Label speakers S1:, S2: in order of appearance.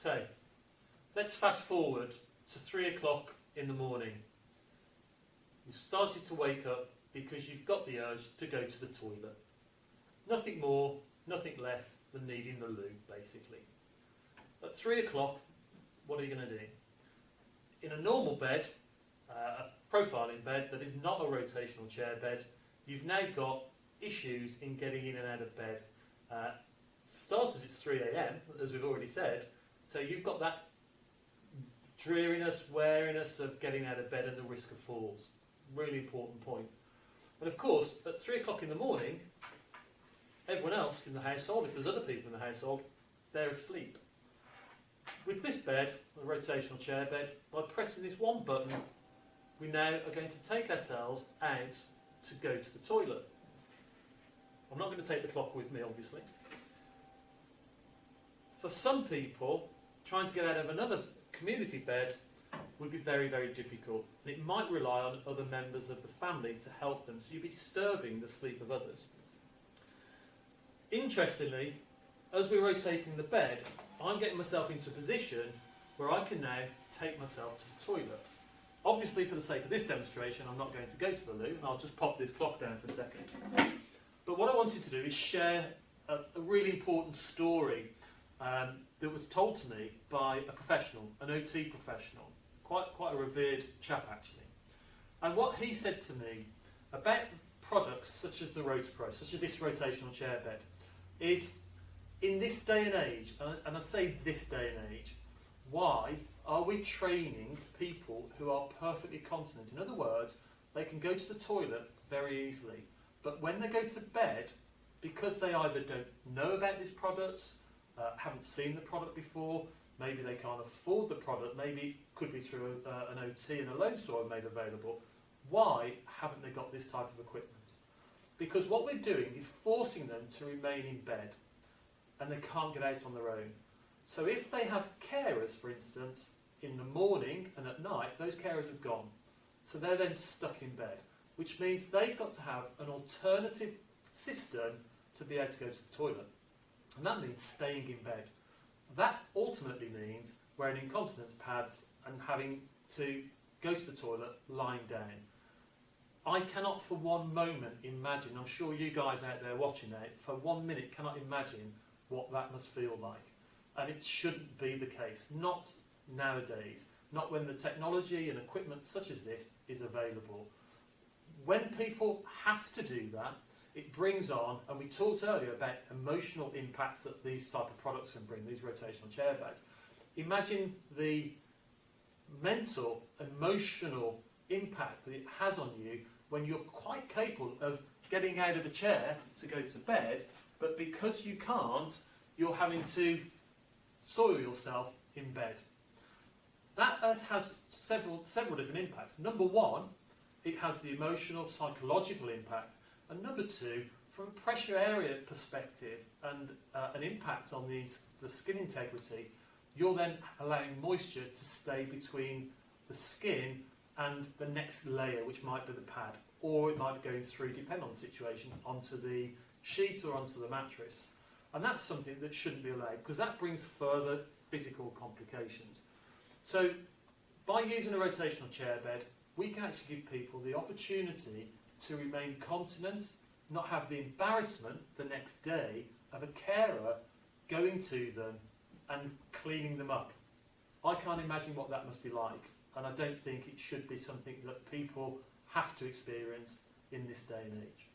S1: So, let's fast forward to 3 o'clock in the morning. You've started to wake up because you've got the urge to go to the toilet. Nothing more, nothing less than needing the loo, basically. At 3 o'clock, what are you going to do? In a normal bed, a profiling bed that is not a rotational chair bed, you've now got issues in getting in and out of bed. For starters, it's 3 a.m, as we've already said, so you've got that dreariness, wariness of getting out of bed and the risk of falls. Really important point. And of course, at 3 o'clock in the morning, everyone else in the household, if there's other people in the household, they're asleep. With this bed, a rotational chair bed, by pressing this one button, we now are going to take ourselves out to go to the toilet. I'm not going to take the clock with me, obviously. For some people, trying to get out of another community bed would be very, very difficult. And it might rely on other members of the family to help them, so you'd be disturbing the sleep of others. Interestingly, as we're rotating the bed, I'm getting myself into a position where I can now take myself to the toilet. Obviously, for the sake of this demonstration, I'm not going to go to the loo, and I'll just pop this clock down for a second. But what I wanted to do is share a really important story that was told to me by a professional, an OT professional, quite a revered chap actually. And what he said to me about products such as the RotaPro, such as this rotational chair bed, is in this day and age, and I say this day and age, why are we training people who are perfectly continent? In other words, they can go to the toilet very easily, but when they go to bed, because they either don't know about this product, haven't seen the product before, maybe they can't afford the product, maybe it could be through an OT and a loan store made available, why haven't they got this type of equipment? Because what we're doing is forcing them to remain in bed, and they can't get out on their own. So if they have carers, for instance, in the morning and at night, those carers have gone. So they're then stuck in bed, which means they've got to have an alternative system to be able to go to the toilet. And that means staying in bed. That ultimately means wearing incontinence pads and having to go to the toilet lying down. I cannot for one moment imagine, I'm sure you guys out there watching now, for 1 minute cannot imagine what that must feel like. And it shouldn't be the case. Not nowadays. Not when the technology and equipment such as this is available. When people have to do that, it brings on, and we talked earlier about emotional impacts that these type of products can bring, these rotational chair beds. Imagine the mental, emotional impact that it has on you when you're quite capable of getting out of the chair to go to bed, but because you can't, you're having to soil yourself in bed. That has several different impacts. Number one, it has the emotional, psychological impact. And number two, from a pressure area perspective and an impact on the skin integrity, you're then allowing moisture to stay between the skin and the next layer, which might be the pad, or it might be going through, depending on the situation, onto the sheet or onto the mattress. And that's something that shouldn't be allowed, because that brings further physical complications. So, by using a rotational chair bed, we can actually give people the opportunity to remain continent, not have the embarrassment the next day of a carer going to them and cleaning them up. I can't imagine what that must be like, and I don't think it should be something that people have to experience in this day and age.